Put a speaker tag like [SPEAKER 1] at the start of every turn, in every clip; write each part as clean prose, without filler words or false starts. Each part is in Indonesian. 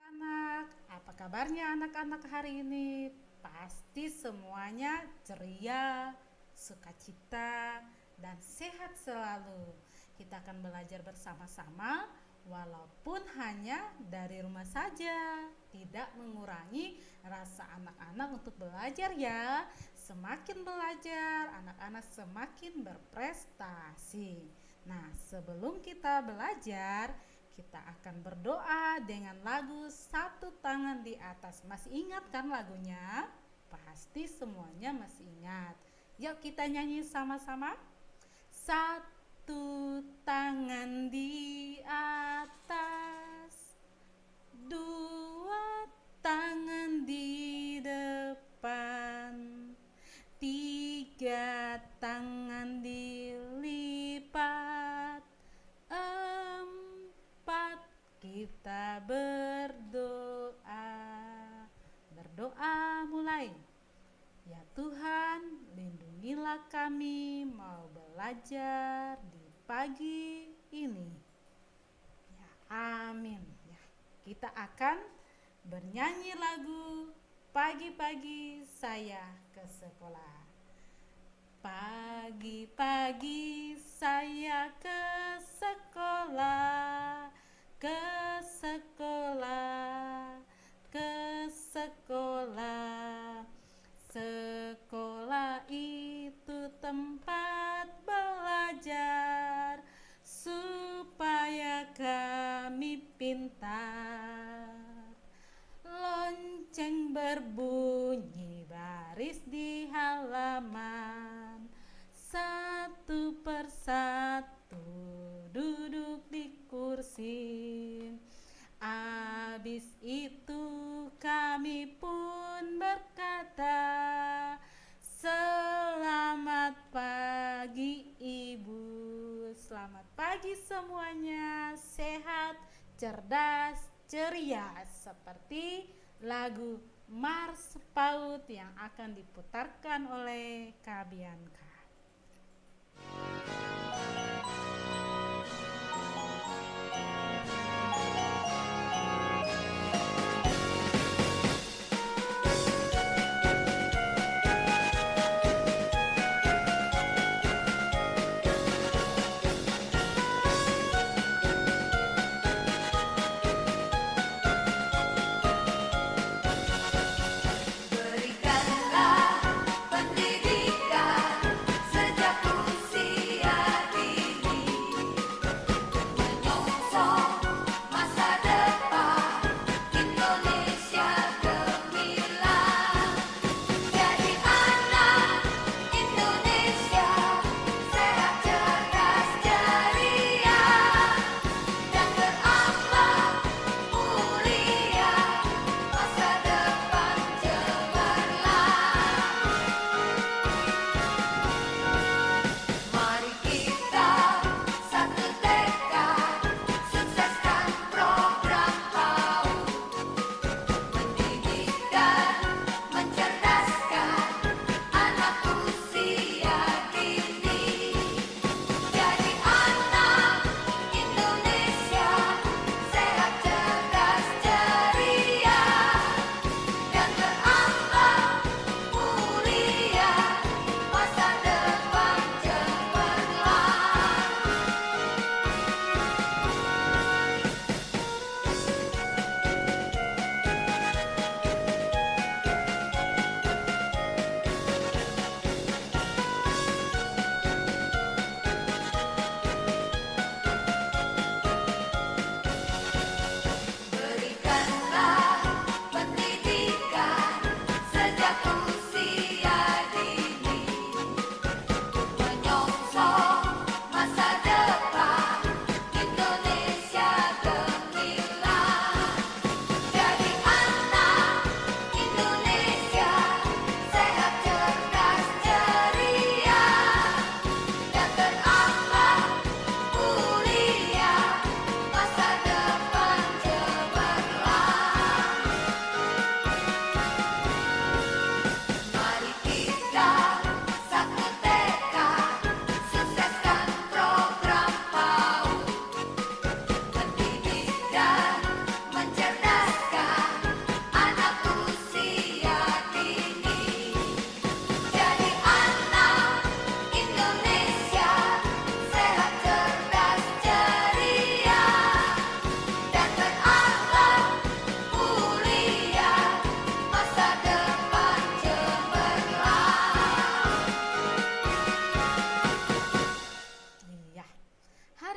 [SPEAKER 1] Anak, apa kabarnya anak-anak hari ini? Pasti semuanya ceria, sukacita, dan sehat selalu. Kita akan belajar bersama-sama walaupun hanya dari rumah saja. Tidak mengurangi rasa anak-anak untuk belajar ya. Semakin belajar, anak-anak semakin berprestasi. Nah, sebelum kita belajar, kita akan berdoa dengan lagu Satu Tangan di Atas. Masih ingat kan lagunya? Pasti semuanya masih ingat. Yuk kita nyanyi sama-sama. Satu tangan di atas, dua tangan di depan, tiga tangan dilipat, empat kita berdoa. Berdoa mulai. Ya Tuhan, lindungilah kami mau belajar di pagi ini. Ya, amin. Ya, kita akan bernyanyi lagu Pagi-pagi Saya ke Sekolah. Pagi-pagi saya ke sekolah, ke sekolah, ke sekolah. Sekolah itu tempat belajar supaya kami pintar. Lonceng berbunyi baris di halaman, satu persatu duduk di kursi. Habis itu kami pun berkata, selamat pagi Ibu. Selamat pagi semuanya, sehat, cerdas, ceria, seperti lagu Mars PAUD yang akan diputarkan oleh Kak Bianca.
[SPEAKER 2] Berikanlah pendidikan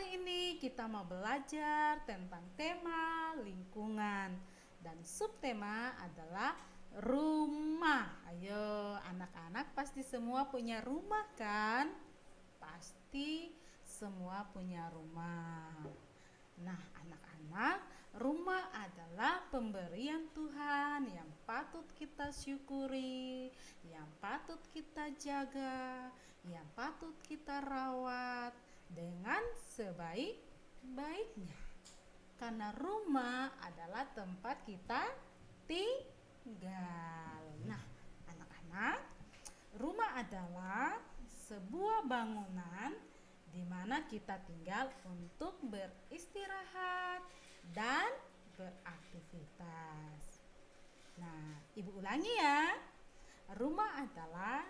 [SPEAKER 1] kali ini kita mau belajar tentang tema lingkungan dan subtema adalah rumah. Ayo anak-anak, pasti semua punya rumah kan? Pasti semua punya rumah. Nah anak-anak, rumah adalah pemberian Tuhan yang patut kita syukuri, yang patut kita jaga, yang patut kita rawat dengan sebaik-baiknya. Karena rumah adalah tempat kita tinggal. Nah, anak-anak, rumah adalah sebuah bangunan di mana kita tinggal untuk beristirahat dan beraktivitas. Nah, Ibu ulangi ya. Rumah adalah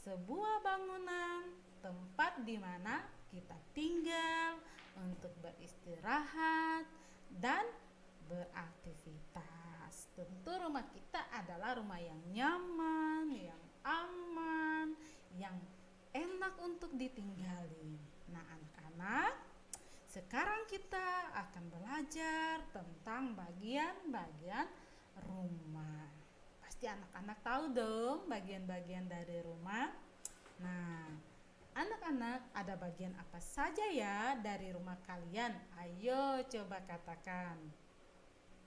[SPEAKER 1] sebuah bangunan tempat di mana kita tinggal untuk beristirahat dan beraktivitas. Tentu rumah kita adalah rumah yang nyaman, yang aman, yang enak untuk ditinggali. Nah, anak-anak, sekarang kita akan belajar tentang bagian-bagian rumah. Pasti anak-anak tahu dong bagian-bagian dari rumah. Nah, anak-anak, ada bagian apa saja ya dari rumah kalian? Ayo coba katakan.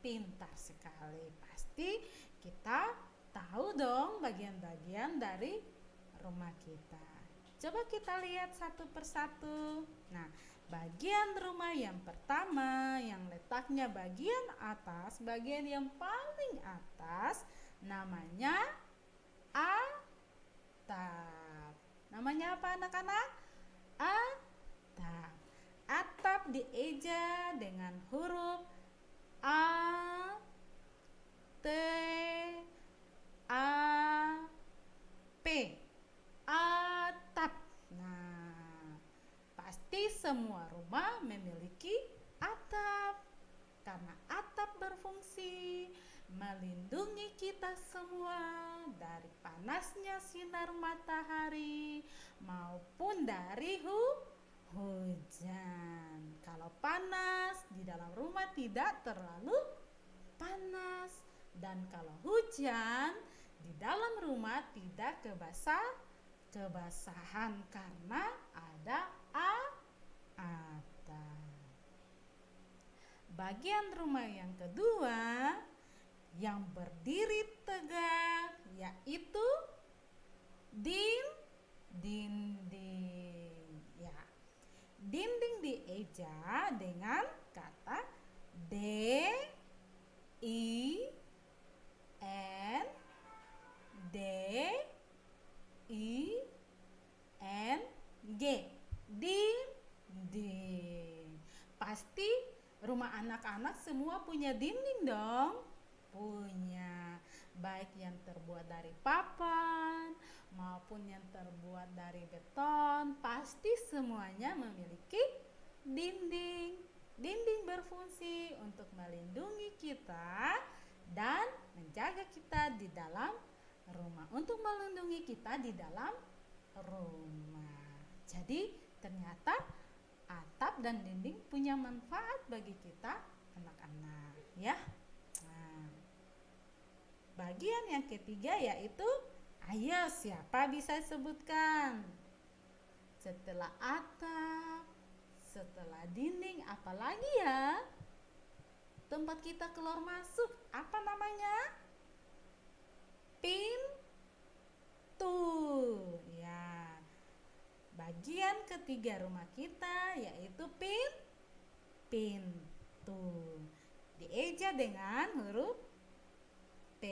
[SPEAKER 1] Pintar sekali. Pasti kita tahu dong bagian-bagian dari rumah kita. Coba kita lihat satu persatu. Nah, bagian rumah yang pertama yang letaknya bagian atas, bagian yang paling atas, namanya atap. Namanya apa anak-anak? Atap. Atap dieja dengan huruf A, T, A, P. Atap. Nah, pasti semua rumah memiliki atap. Karena atap berfungsi melindungi kita semua dari panasnya sinar matahari maupun dari hujan. Kalau panas, di dalam rumah tidak terlalu panas, dan kalau hujan, di dalam rumah tidak kebasahan karena ada atap. Bagian rumah yang kedua yang berdiri tegak yaitu dinding. Ya, dinding dieja dengan kata D, I, N, D, I, N, G. Dinding. Pasti rumah anak-anak semua punya dinding dong. Punya, baik yang terbuat dari papan maupun yang terbuat dari beton, pasti semuanya memiliki dinding. Dinding berfungsi untuk melindungi kita dan menjaga kita di dalam rumah, untuk melindungi kita di dalam rumah. Jadi ternyata atap dan dinding punya manfaat bagi kita anak-anak ya. Nah, bagian yang ketiga yaitu, ayo siapa bisa sebutkan? Setelah atap, setelah dinding, apalagi ya? Tempat kita keluar masuk, apa namanya? Pintu. Ya. Bagian ketiga rumah kita yaitu pintu. Dieja dengan huruf P,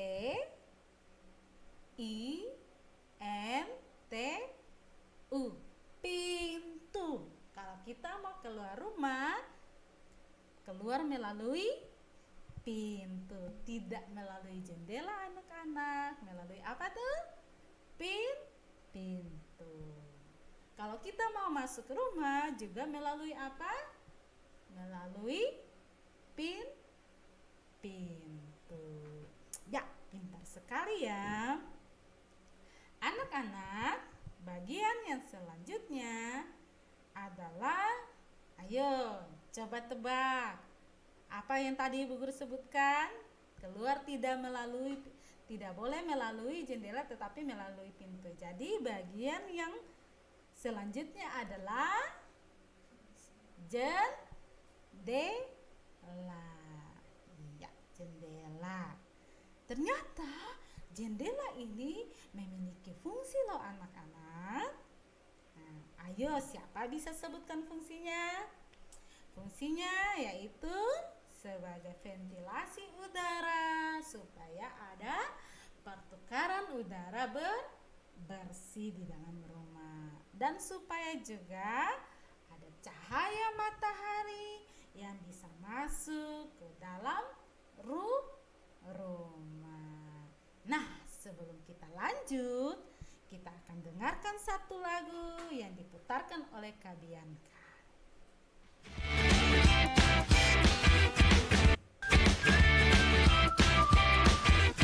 [SPEAKER 1] I, N, T, U. Pintu. Kalau kita mau keluar rumah, keluar melalui pintu, tidak melalui jendela anak-anak. Melalui apa tuh? Pintu. Kalau kita mau masuk rumah juga melalui apa? Melalui pintu. Ya, pintar sekali ya. Anak-anak, bagian yang selanjutnya adalah Ayo, coba tebak. Apa yang tadi Ibu Guru sebutkan? Keluar tidak boleh melalui jendela tetapi melalui pintu. Jadi bagian yang selanjutnya adalah jendela. Iya, jendela. Ternyata jendela ini memiliki fungsi loh anak-anak. Nah, ayo siapa bisa sebutkan fungsinya? Fungsinya yaitu sebagai ventilasi udara supaya ada pertukaran udara bersih di dalam rumah, dan supaya juga ada cahaya matahari yang bisa masuk ke dalam rumah. Nah, sebelum kita lanjut, kita akan dengarkan satu lagu yang diputarkan oleh Kak Bianca.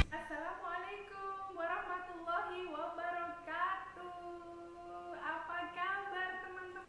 [SPEAKER 2] Assalamualaikum warahmatullahi wabarakatuh. Apa kabar teman-teman?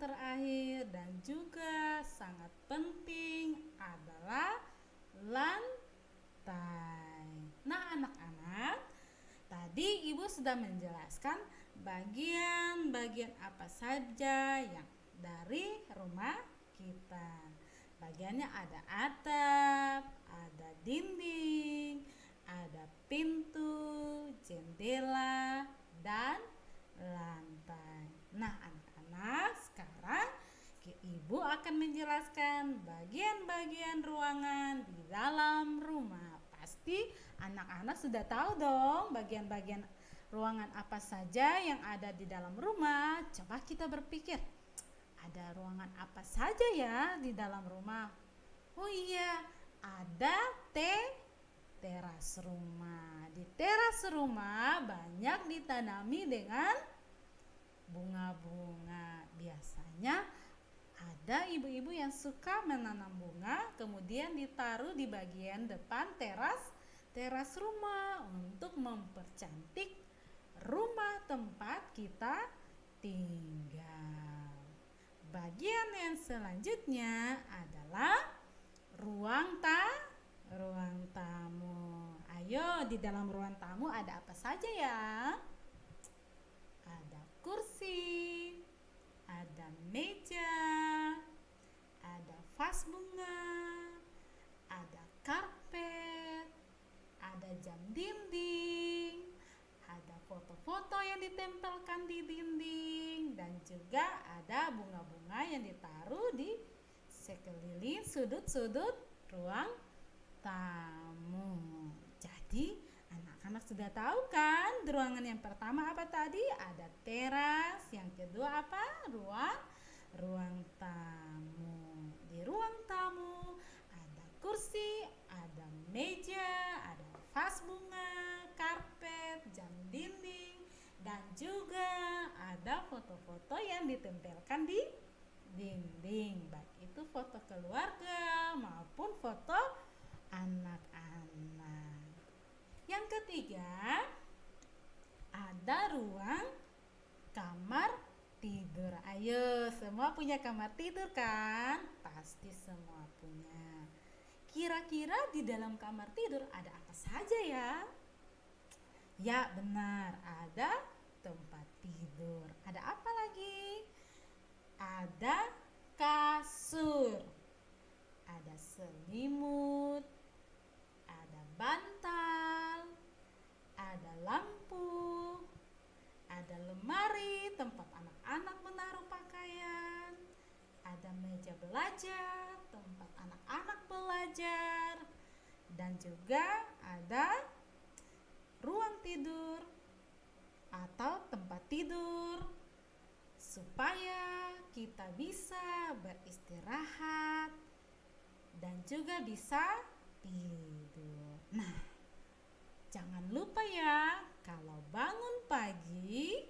[SPEAKER 1] terakhir dan juga sangat penting adalah lantai. Nah, anak-anak, tadi Ibu sudah menjelaskan bagian-bagian apa saja yang dari rumah kita. Bagiannya ada atap, ada dinding, ada pintu, jendela, dan lantai. Nah, anak-anak, sekarang Ibu akan menjelaskan bagian-bagian ruangan di dalam rumah. Pasti anak-anak sudah tahu dong bagian-bagian ruangan apa saja yang ada di dalam rumah. Coba kita berpikir, ada ruangan apa saja ya di dalam rumah? Oh iya, ada teras rumah. Di teras rumah banyak ditanami dengan bunga-bunga. Biasanya ada ibu-ibu yang suka menanam bunga, kemudian ditaruh di bagian depan teras rumah untuk mempercantik rumah tempat kita tinggal. Bagian yang selanjutnya adalah ruang tamu. Ayo, di dalam ruang tamu ada apa saja ya? Ada kursi, ada meja, ada vas bunga, ada karpet, ada jam dinding, ada foto-foto yang ditempelkan di dinding, dan juga ada bunga-bunga yang ditaruh di sekeliling sudut-sudut ruang tamu. Jadi anak-anak sudah tahu kan, di ruangan yang pertama apa tadi? Ada teras, yang kedua apa? Ruang tamu. Di ruang tamu ada kursi, ada meja, ada vas bunga, karpet, jam dinding, dan juga ada foto-foto yang ditempelkan di dinding, baik itu foto keluarga maupun foto anak-anak. Yang ketiga, ada ruang kamar tidur. Ayo, semua punya kamar tidur kan? Pasti semua punya. Kira-kira di dalam kamar tidur ada apa saja ya? Ya, benar, ada tempat tidur. Ada apa lagi? Ada kasur, ada selimut, ada bantal, ada lampu, ada lemari tempat anak-anak menaruh pakaian, ada meja belajar tempat anak-anak belajar, dan juga ada ruang tidur atau tempat tidur supaya kita bisa beristirahat dan juga bisa tidur. Nah, jangan lupa ya, kalau bangun pagi,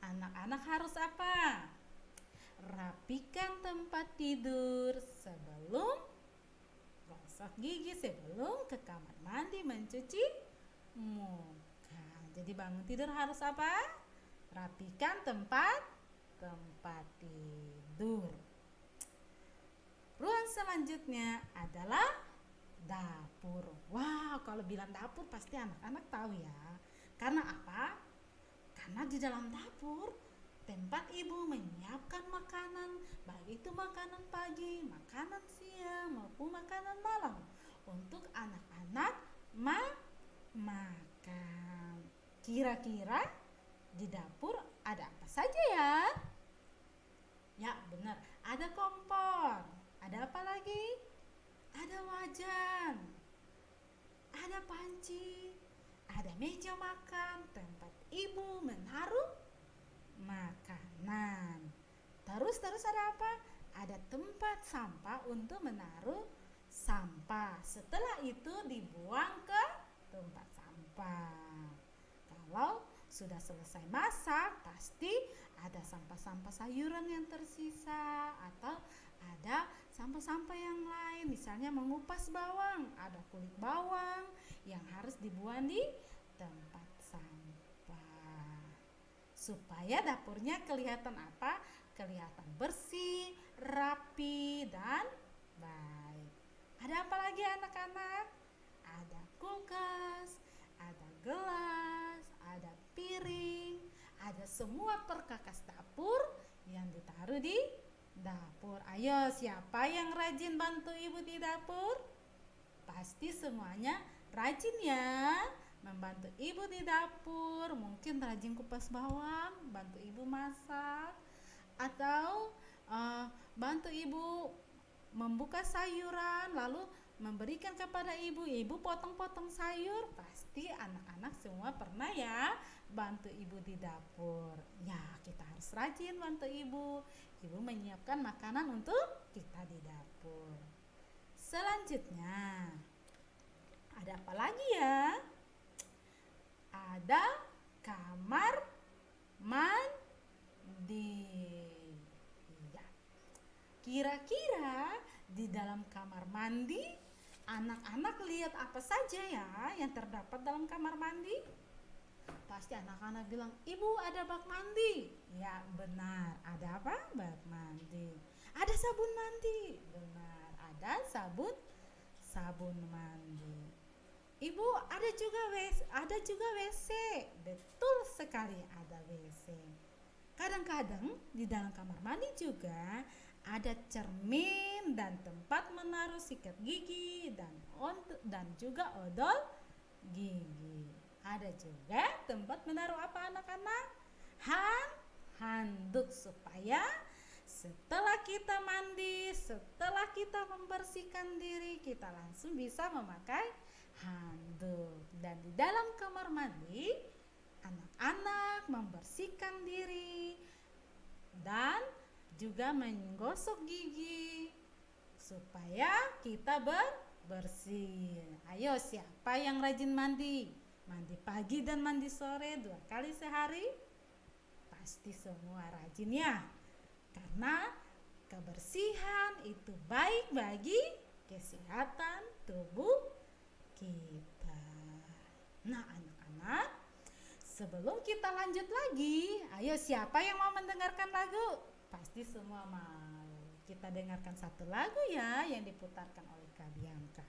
[SPEAKER 1] anak-anak harus apa? Rapikan tempat tidur sebelum gosok gigi, sebelum ke kamar mandi mencuci muka. Jadi bangun tidur harus apa? Rapikan tempat tidur. Ruang selanjutnya adalah dapur. Wow, kalau bilang dapur pasti anak-anak tahu ya. Karena apa? Karena di dalam dapur tempat ibu menyiapkan makanan, baik itu makanan pagi, makanan siang, maupun makanan malam untuk anak-anak makan. Kira-kira di dapur ada apa saja ya? Ya, benar. Ada kompor. Ada apa lagi? Ada wajan. Ada panci. Ada meja makan, tempat ibu menaruh makanan. Terus ada apa? Ada tempat sampah untuk menaruh sampah. Setelah itu dibuang ke tempat sampah. Kalau sudah selesai masak, pasti ada sampah-sampah sayuran yang tersisa atau ada sampah-sampah yang lain, misalnya mengupas bawang, ada kulit bawang yang harus dibuang di tempat sampah supaya dapurnya kelihatan apa? kelihatan bersih, rapi, dan baik. Ada apa lagi anak-anak? Ada kulkas, ada gelas, ada piring, ada semua perkakas dapur yang ditaruh di dapur. Ayo, siapa yang rajin bantu ibu di dapur? Pasti semuanya rajin ya membantu ibu di dapur. Mungkin rajin kupas bawang, bantu ibu masak, atau bantu ibu membuka sayuran lalu memberikan kepada ibu potong-potong sayur. Pasti anak-anak semua pernah ya bantu ibu di dapur. Ya, kita harus rajin bantu ibu. Ibu menyiapkan makanan untuk kita di dapur. Selanjutnya, ada apa lagi ya? Ada kamar mandi. Ya. Kira-kira di dalam kamar mandi, anak-anak lihat apa saja ya yang terdapat dalam kamar mandi? Pasti anak-anak bilang, "Ibu, ada bak mandi." Ya, benar. Ada apa? Bak mandi. Ada sabun mandi. Benar. Ada sabun mandi. Ibu, ada juga WC. Betul sekali, ada WC. Kadang-kadang di dalam kamar mandi juga ada cermin dan tempat menaruh sikat gigi dan juga odol gigi. Ada juga tempat menaruh apa anak-anak? Handuk, supaya setelah kita mandi, setelah kita membersihkan diri, kita langsung bisa memakai handuk. Dan di dalam kamar mandi, anak-anak membersihkan diri dan juga menggosok gigi supaya kita bersih. Ayo, siapa yang rajin mandi? Mandi pagi dan mandi sore 2 kali sehari? Pasti semua rajin ya. Karena kebersihan itu baik bagi kesehatan tubuh kita. Nah, anak-anak, sebelum kita lanjut lagi, ayo siapa yang mau mendengarkan lagu? Pasti semua mau. Kita dengarkan satu lagu ya yang diputarkan oleh Kak Bianca.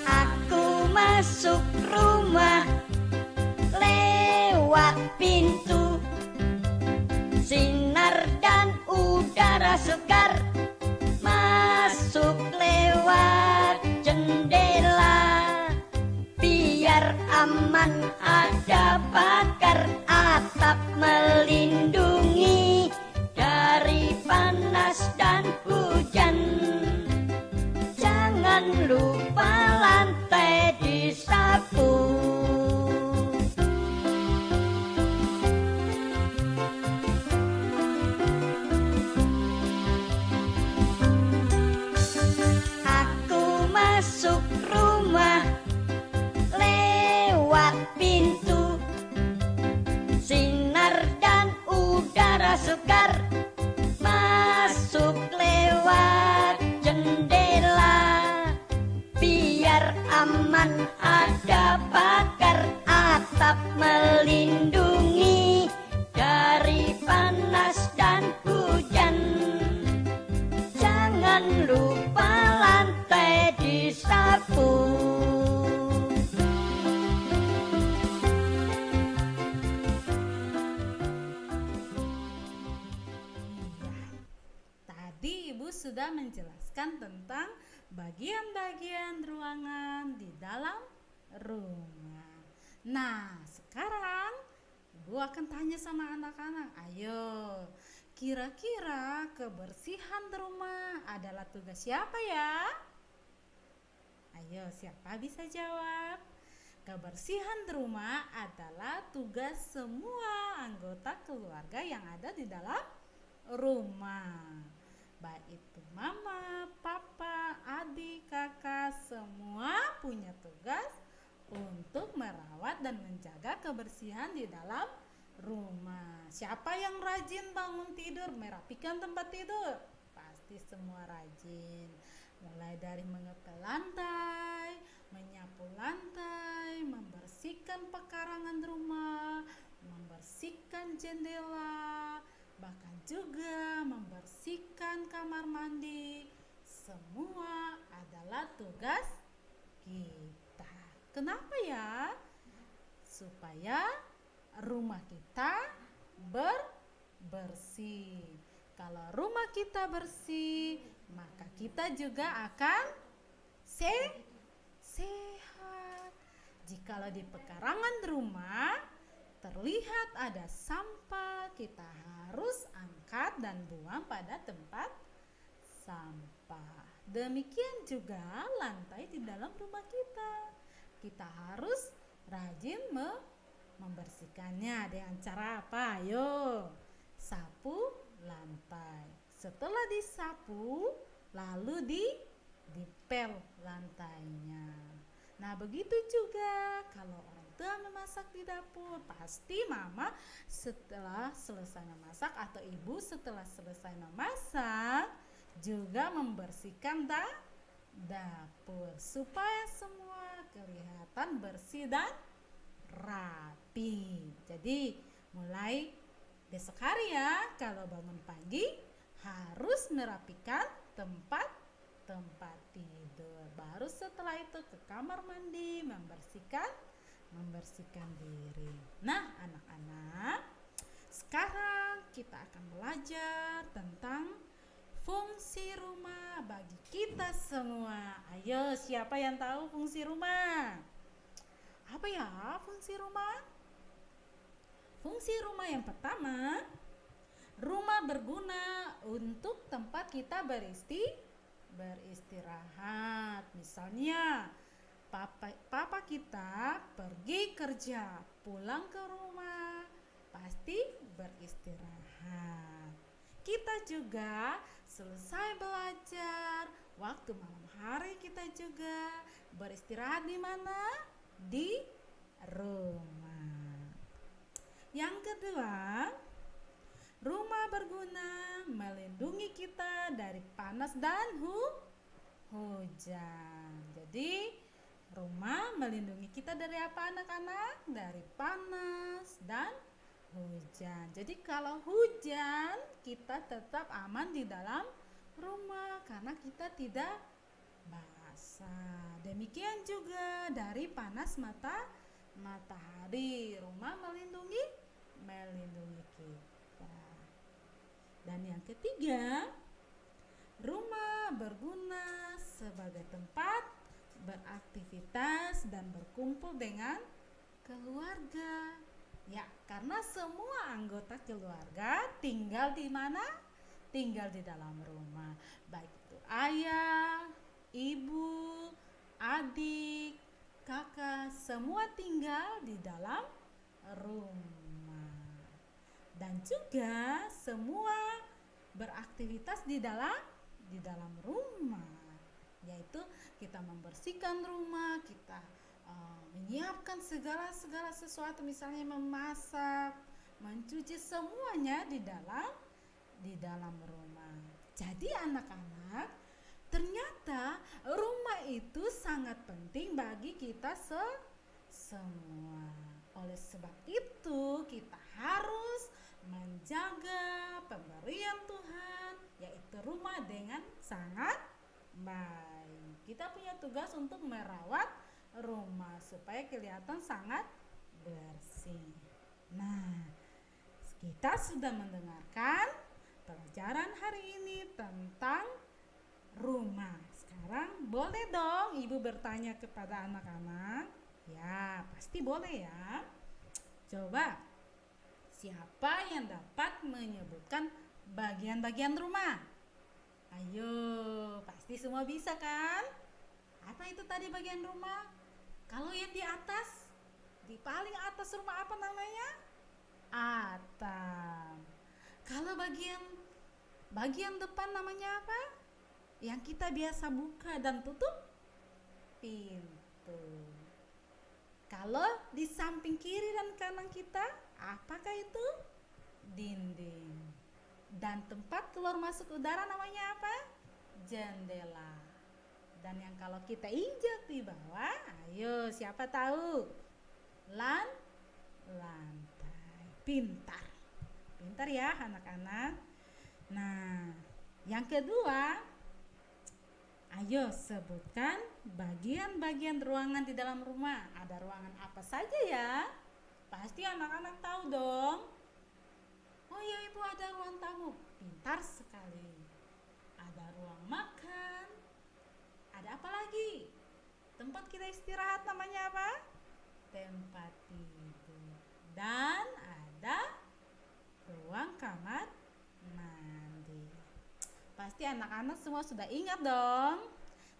[SPEAKER 3] Aku masuk rumah lewat pintu, sinar dan udara segar masuk lewat jendela. Biar aman ada pagar atap melindungi dari panas dan hujan. Jangan lupa lantai disapu. Aku masuk rumah lewat pintu, sinar dan udara segar masuk lewat jendela. Biar aman ada pagar atap melindungi dari panas dan hujan. Jangan lupa lantai disapu.
[SPEAKER 1] Tadi Ibu sudah menjelaskan tentang bagian-bagian ruangan di dalam rumah. Nah, sekarang Ibu akan tanya sama anak-anak. Ayo, kira-kira kebersihan rumah adalah tugas siapa ya? Ayo, siapa bisa jawab? Kebersihan rumah adalah tugas semua anggota keluarga yang ada di dalam rumah. Baik itu mama, papa, adik, kakak, semua punya tugas untuk merawat dan menjaga kebersihan di dalam rumah. Siapa yang rajin bangun tidur, merapikan tempat tidur? Pasti semua rajin. mulai dari mengepel lantai, menyapu lantai, membersihkan pekarangan rumah, membersihkan jendela, bahkan juga membersihkan kamar mandi. Semua adalah tugas kita. Kenapa ya? Supaya rumah kita bersih. Kalau rumah kita bersih, maka kita juga akan sehat. Jikalau di pekarangan rumah terlihat ada sampah, kita harus angkat dan buang pada tempat sampah. Demikian juga lantai di dalam rumah kita. Kita harus rajin membersihkannya dengan cara apa? Ayo, sapu lantai. Setelah disapu, lalu dipel lantainya. Nah, begitu juga kalau orang tua memasak di dapur, pasti mama setelah selesai memasak atau ibu setelah selesai memasak juga membersihkan dapur supaya semua kelihatan bersih dan rapi. Jadi mulai besok hari ya, kalau bangun pagi harus merapikan tempat tidur. Baru setelah itu ke kamar mandi, membersihkan diri. Nah, anak-anak, sekarang kita akan belajar tentang fungsi rumah bagi kita semua. Ayo, siapa yang tahu fungsi rumah? Apa ya fungsi rumah? Fungsi rumah yang pertama, rumah berguna untuk tempat kita beristirahat. Misalnya, papa kita pergi kerja, pulang ke rumah, pasti beristirahat. Kita juga selesai belajar, waktu malam hari kita juga beristirahat di mana? Di rumah. Yang kedua, rumah berguna melindungi kita dari panas dan hujan. Jadi, rumah melindungi kita dari apa anak-anak? Dari panas dan hujan. Jadi kalau hujan, kita tetap aman di dalam rumah karena kita tidak basah. Demikian juga dari panas matahari, rumah melindungi kita. Dan yang ketiga, rumah berguna sebagai tempat beraktivitas dan berkumpul dengan keluarga. Ya, karena semua anggota keluarga tinggal di mana? Tinggal di dalam rumah. Baik itu ayah, ibu, adik, kakak, semua tinggal di dalam rumah. Dan juga semua beraktivitas di dalam rumah. Yaitu kita membersihkan rumah, kita menyiapkan segala sesuatu, misalnya memasak, mencuci, semuanya di dalam rumah. Jadi anak-anak, ternyata rumah itu sangat penting bagi kita semua. Oleh sebab itu kita harus menjaga pemberian Tuhan, yaitu rumah dengan sangat baik. Kita punya tugas untuk merawat rumah supaya kelihatan sangat bersih. Nah, kita sudah mendengarkan pelajaran hari ini tentang rumah. Sekarang boleh dong ibu bertanya kepada anak-anak? Ya, pasti boleh ya. Coba, siapa yang dapat menyebutkan bagian-bagian rumah? Ayo, pasti semua bisa kan? Apa itu tadi bagian rumah? Kalau yang di atas, di paling atas rumah apa namanya? Atap. Kalau bagian depan namanya apa? Yang kita biasa buka dan tutup? Pintu. Kalau di samping kiri dan kanan kita, apakah itu? Dinding. Dan tempat keluar masuk udara namanya apa? Jendela. Dan yang kalau kita injak di bawah, ayo siapa tahu? Lantai. Pintar. Pintar ya anak-anak. Nah, yang kedua, ayo sebutkan bagian-bagian ruangan di dalam rumah. Ada ruangan apa saja ya? Pasti anak-anak tahu dong. Oh iya ibu, ada ruang tamu. Pintar sekali. Ada ruang makan. Ada apa lagi? Tempat kita istirahat namanya apa? Tempat tidur. Dan ada ruang kamar mandi. Pasti anak-anak semua sudah ingat dong.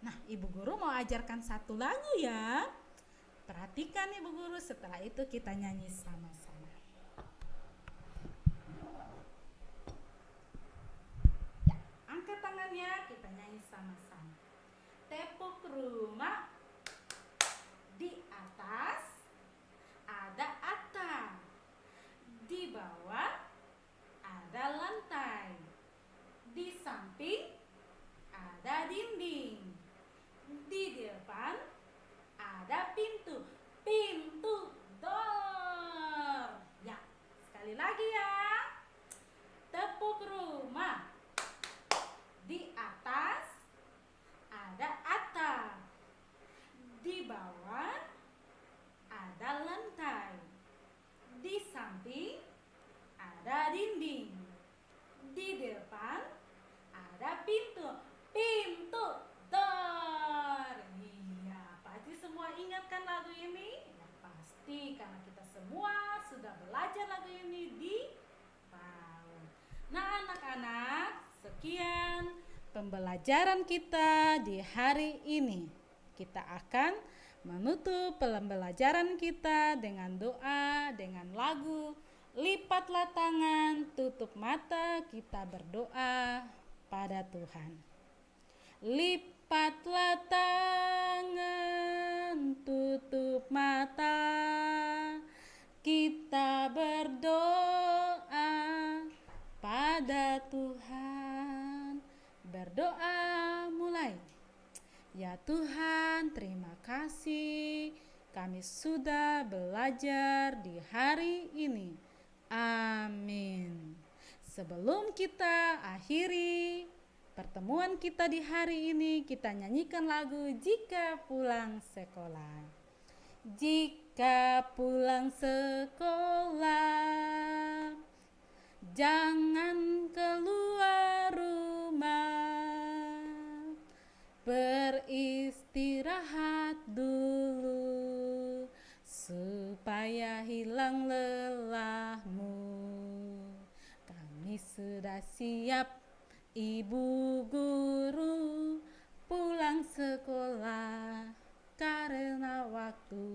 [SPEAKER 1] Nah, ibu guru mau ajarkan satu lagu ya. Perhatikan ibu guru, setelah itu kita nyanyi sama-sama. Ya, angkat tangannya, kita nyanyi sama-sama. Tepuk rumah, di atas ada atap, di bawah ada lantai, di samping ada dinding, di depan ada pintu. Pintu door. Ya, sekali lagi ya. Tepuk rumah. Di atas ada atap. Di bawah ada lantai. Di samping ada dinding. Di depan ada pintu. Pintu door. Iya, pasti semua ingatkan lagu ini? Ya, pasti karena kita semua sudah belajar lagu ini di PAUD. Nah, anak-anak, sekian pembelajaran kita di hari ini. Kita akan menutup pembelajaran kita dengan doa, dengan lagu. Lipatlah tangan, tutup mata, kita berdoa pada Tuhan. Lipatlah tangan, tutup mata, kita berdoa pada Tuhan. Berdoa mulai. Ya Tuhan, terima kasih kami sudah belajar di hari ini. Amin. Sebelum kita akhiri pertemuan kita di hari ini, kita nyanyikan lagu Jika Pulang Sekolah. Jika pulang sekolah, jangan keluar rumah, beristirahat dulu supaya hilang lelahmu. Kami sudah siap, ibu guru, pulang sekolah karena waktu.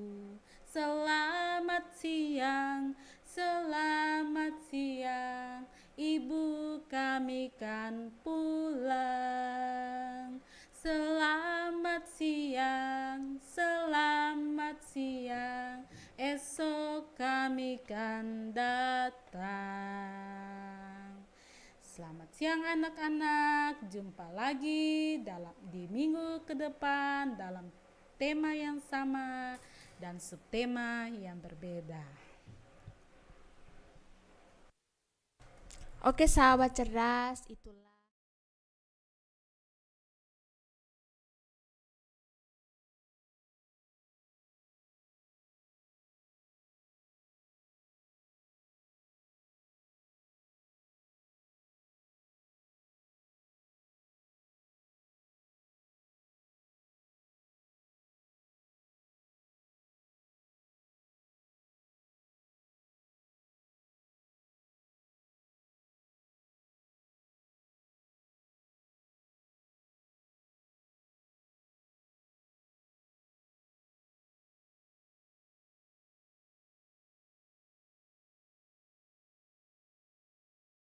[SPEAKER 1] Selamat siang, ibu kami kan pulang. Selamat siang, esok kami kan datang. Selamat siang anak-anak, jumpa lagi di minggu ke depan dalam tema yang sama dan subtema yang berbeda.
[SPEAKER 4] Oke sahabat cerdas, itulah